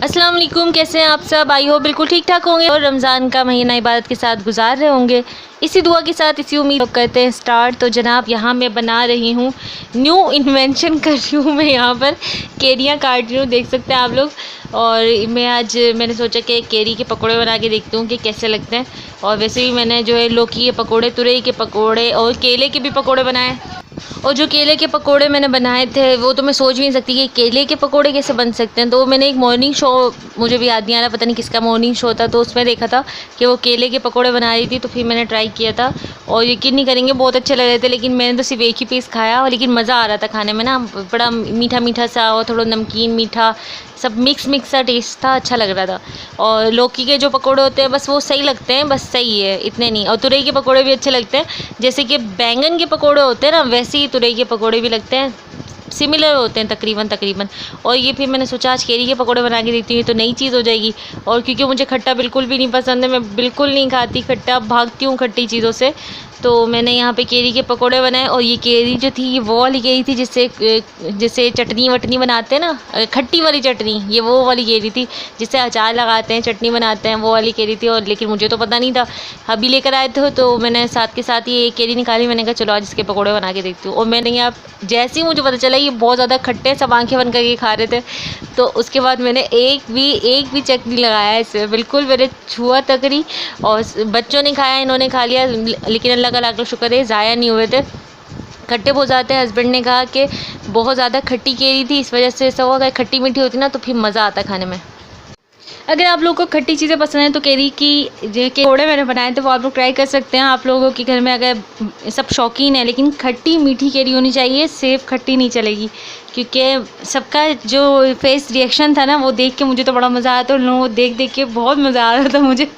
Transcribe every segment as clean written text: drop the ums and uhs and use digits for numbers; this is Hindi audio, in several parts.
अस्सलाम वालेकुम, कैसे हैं आप सब? आई हो बिल्कुल ठीक ठाक होंगे और रमज़ान का महीना इबादत के साथ गुजार रहे होंगे। इसी दुआ के साथ, इसी उम्मीद करते हैं स्टार्ट। तो जनाब, यहाँ मैं बना रही हूँ, न्यू इन्वेंशन कर रही हूँ मैं यहाँ पर, केरियाँ काट रही हूँ, देख सकते हैं आप लोग। और मैंने सोचा कि केरी के पकौड़े बना के देखती हूँ कि कैसे लगते हैं। और वैसे भी मैंने जो है लौकी के पकौड़े, तुरई के पकौड़े और केले के भी पकौड़े बनाए। और जो केले के पकोड़े मैंने बनाए थे, वो तो मैं सोच भी नहीं सकती कि केले के पकोड़े कैसे बन सकते हैं। तो मैंने एक मॉर्निंग शो, मुझे भी याद नहीं आ रहा, पता नहीं किसका मॉर्निंग शो था, तो उसमें देखा था कि वो केले के पकोड़े बना रही थी। तो फिर मैंने ट्राई किया था और यकीन नहीं करेंगे, बहुत अच्छे लग रहे थे। लेकिन मैंने तो सिर्फ एक ही पीस खाया, लेकिन मज़ा आ रहा था खाने में ना, बड़ा मीठा मीठा सा और थोड़ा नमकीन मीठा, सब मिक्स सा टेस्ट था, अच्छा लग रहा था। और लौकी के जो पकोड़े होते हैं बस वो सही लगते हैं, बस सही है, इतने नहीं। और तुरई के पकोड़े भी अच्छे लगते हैं, जैसे कि बैंगन के पकोड़े होते हैं ना, वैसे ही तुरई के पकोड़े भी लगते हैं, सिमिलर होते हैं तकरीबन। और ये फिर मैंने सोचा आज केरी के पकोड़े बना के देखती हूँ, तो नई चीज़ हो जाएगी। और क्योंकि मुझे खट्टा बिल्कुल भी नहीं पसंद है, मैं बिल्कुल नहीं खाती खट्टा, भागती हूँ खट्टी चीज़ों से। तो मैंने यहाँ पे केरी के पकोड़े बनाए। और ये केरी जो थी, ये वो वाली केरी थी जिससे चटनी वटनी बनाते हैं ना, खट्टी वाली चटनी, ये वो वाली केरी थी जिससे अचार लगाते हैं, चटनी बनाते हैं, वो वाली केरी थी। और लेकिन मुझे तो पता नहीं था, अभी लेकर आए थे, तो मैंने साथ के साथ ये केरी निकाली। मैंने कहा चलो आज इसके पकौड़े बना के देखती हूँ। और मैंने यहाँ जैसे ही मुझे पता चला ये बहुत ज़्यादा खट्टे, सब आंखें बंद करके खा रहे थे, तो उसके बाद मैंने एक भी चटनी लगाया इसमें, बिल्कुल मैंने छुआ तक नहीं। और बच्चों ने खाया, इन्होंने खा लिया, लेकिन अल्लाह का लाख शुक्र है ज़ाया नहीं हुए थे। खट्टे बहुत ज़्यादा हैं। हस्बैंड ने कहा कि बहुत ज़्यादा खट्टी केरी थी, इस वजह से ऐसा हुआ। अगर खट्टी मीठी होती ना तो फिर मज़ा आता खाने में। अगर आप लोगों को खट्टी चीज़ें पसंद हैं तो केरी की जो पकौड़े मैंने बनाए थे वो आप लोग ट्राई कर सकते हैं। आप लोगों के घर में अगर सब शौकीन है, लेकिन खट्टी मीठी केरी होनी चाहिए, सिर्फ खट्टी नहीं चलेगी। क्योंकि सबका जो फेस रिएक्शन था ना, वो देख के मुझे तो बड़ा मज़ा आया था, और लोगों को देख के बहुत मज़ा आ रहा था मुझे।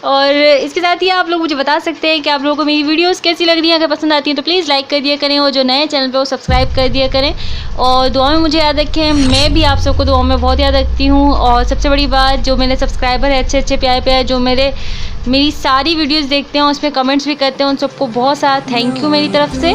और इसके साथ ही आप लोग मुझे बता सकते हैं कि आप लोगों को मेरी वीडियोस कैसी लग रही हैं। अगर पसंद आती हैं तो प्लीज़ लाइक कर दिया करें, और जो नए चैनल पे वो सब्सक्राइब कर दिया करें। और दुआ में मुझे याद रखें, मैं भी आप सबको दुआ में बहुत याद रखती हूँ। और सबसे बड़ी बात, जो मेरे सब्सक्राइबर है अच्छे प्यारे जो मेरी सारी वीडियोज़ देखते हैं, उसमें कमेंट्स भी करते हैं, उन सबको बहुत सारा थैंक यू मेरी तरफ से।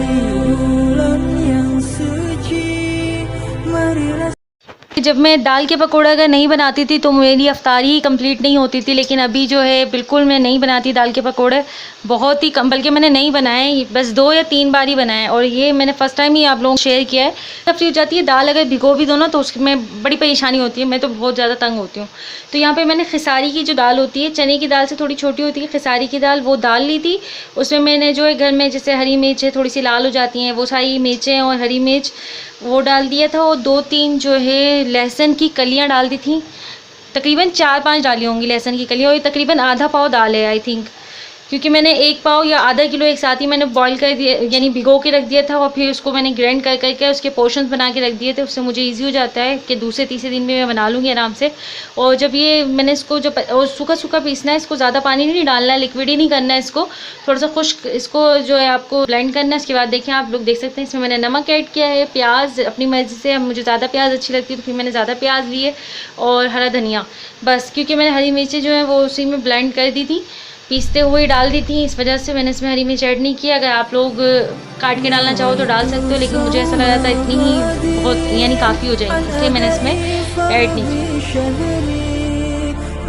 di bulan yang suci marilah। जब मैं दाल के पकौड़े अगर नहीं बनाती थी तो मेरी अफ्तारी कंप्लीट नहीं होती थी, लेकिन अभी जो है बिल्कुल मैं नहीं बनाती दाल के पकौड़े, बहुत ही कम, बल्कि मैंने नहीं बनाए, बस 2 या 3 बार ही बनाए। और ये मैंने फ़र्स्ट टाइम ही आप लोगों को शेयर किया है। तब हो जाती है दाल अगर भिगो भी दो ना, तो उसमें बड़ी परेशानी होती है, मैं तो बहुत ज़्यादा तंग होती हूँ। तो यहाँ पर मैंने खिसारी की जो दाल होती है, चने की दाल से थोड़ी छोटी होती है खिसारी की दाल, वो दाल ली थी। उसमें मैंने जो है घर में जैसे हरी मिर्च है, थोड़ी सी लाल हो जाती हैं, वो सारी मिर्चें और हरी मिर्च वो डाल दिया था। और 2-3 जो है लहसुन की कलियां डाल दी थी, तकरीबन 4-5 डाली होंगी लहसुन की कलियां। और ये तकरीबन आधा पाव दाल है आई थिंक, क्योंकि मैंने 1 पाव या आधा किलो एक साथ ही मैंने बॉईल कर दिया, यानी भिगो के रख दिया था। और फिर उसको मैंने ग्राइंड करके उसके पोर्शंस बना के रख दिए थे। उससे मुझे इजी हो जाता है कि दूसरे तीसरे दिन भी मैं बना लूँगी आराम से। और जब ये मैंने इसको और सूखा पीसना है, इसको ज़्यादा पानी नहीं डालना है, लिक्विड ही नहीं करना है इसको, थोड़ा सा खुश्क इसको जो है आपको ब्लेंड करना है। उसके बाद देखें, आप लोग देख सकते हैं इसमें मैंने नमक ऐड किया है, प्याज अपनी मर्ज़ी से, मुझे ज़्यादा प्याज अच्छी लगती है तो फिर मैंने ज़्यादा प्याज लिए, और हरा धनिया बस, क्योंकि मैंने हरी मिर्चें जो है वो उसी में ब्लेंड कर दी थी, पीसते हुए डाल दी थी, इस वजह से मैंने इसमें हरी मिर्च ऐड नहीं किया। अगर आप लोग काट के डालना चाहो तो डाल सकते हो, लेकिन मुझे ऐसा लगा था इतनी ही बहुत, यानी काफ़ी हो जाएगी, इसलिए मैंने इसमें ऐड नहीं किया।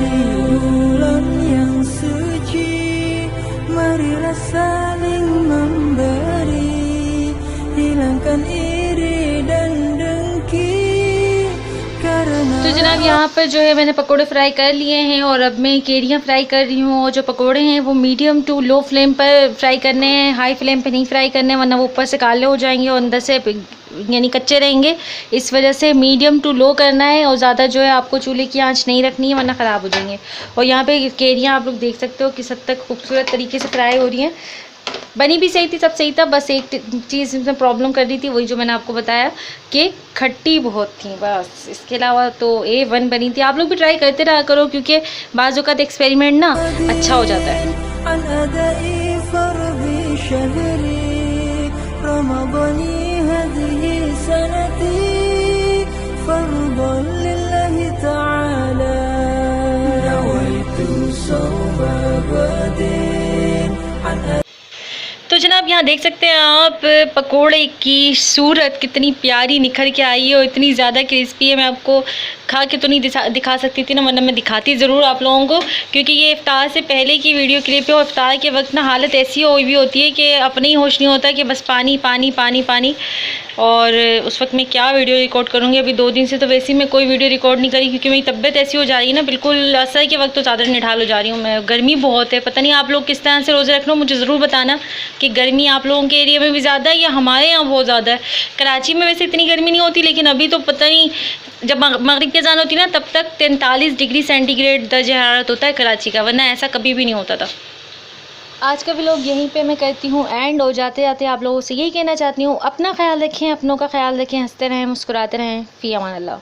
di bulan yang suci marilah saling memberi, hilangkan iri dan dengki karena तो जनाब जनाब यहाँ पर जो है मैंने पकोड़े फ्राई कर लिए हैं और अब मैं केरियाँ फ्राई कर रही हूँ। और जो पकोड़े हैं वो मीडियम टू लो फ्लेम पर फ्राई करने हैं, हाई फ्लेम पे नहीं फ्राई करने, वरना वो ऊपर से काले हो जाएंगे और अंदर से यानी कच्चे रहेंगे। इस वजह से मीडियम टू लो करना है और ज़्यादा जो है आपको चूल्हे की आंच नहीं रखनी है, वरना ख़राब हो जाएंगे। और यहाँ पे केरियाँ आप लोग देख सकते हो किस हद तक खूबसूरत तरीके से फ्राई हो रही हैं। बनी भी सही थी, सब सही था, बस एक चीज़ इसमें प्रॉब्लम कर रही थी, वही जो मैंने आपको बताया कि खट्टी बहुत थी, बस। इसके अलावा तो A1 बनी थी। आप लोग भी ट्राई करते रहा करो, क्योंकि बाज़ औक़ात एक्सपेरिमेंट ना अच्छा हो जाता है। तो जनाब यहाँ देख सकते हैं आप पकोड़े की सूरत कितनी प्यारी निखर के आई है और इतनी ज़्यादा क्रिस्पी है। मैं आपको खा के तो नहीं दिखा सकती थी ना, वरना मैं दिखाती ज़रूर आप लोगों को, क्योंकि ये इफ्तार से पहले की वीडियो क्लिप है। और इफ्तार के वक्त ना हालत ऐसी हुई होती है कि अपने ही होश नहीं होता कि बस पानी पानी पानी पानी। और उस वक्त मैं क्या वीडियो रिकॉर्ड करूँगी। अभी 2 दिन से तो वैसे ही मैं कोई वीडियो रिकॉर्ड नहीं करी, क्योंकि मेरी तबीयत ऐसी हो जा रही है ना, बिल्कुल असर के वक्त तो ज़्यादा निढाल हो जा रही हूँ मैं। गर्मी बहुत है, पता नहीं आप लोग किस तरह से रोज़े रख लो, मुझे ज़रूर बताना कि गर्मी आप लोगों के एरिया में भी ज़्यादा है या हमारे यहाँ बहुत ज़्यादा है। कराची में वैसे इतनी गर्मी नहीं होती, लेकिन अभी तो पता नहीं, जब मगरिब की अज़ान होती है ना तब तक 43 डिग्री सेंटीग्रेड दर्ज हरारत होता है कराची का, वरना ऐसा कभी भी नहीं होता था। आज का व्लॉग यहीं पे मैं करती हूँ एंड। और जाते जाते आप लोगों से यही कहना चाहती हूँ, अपना ख्याल रखें, अपनों का ख्याल रखें, हंसते रहें, मुस्कुराते रहें। फ़ी अमान अल्लाह।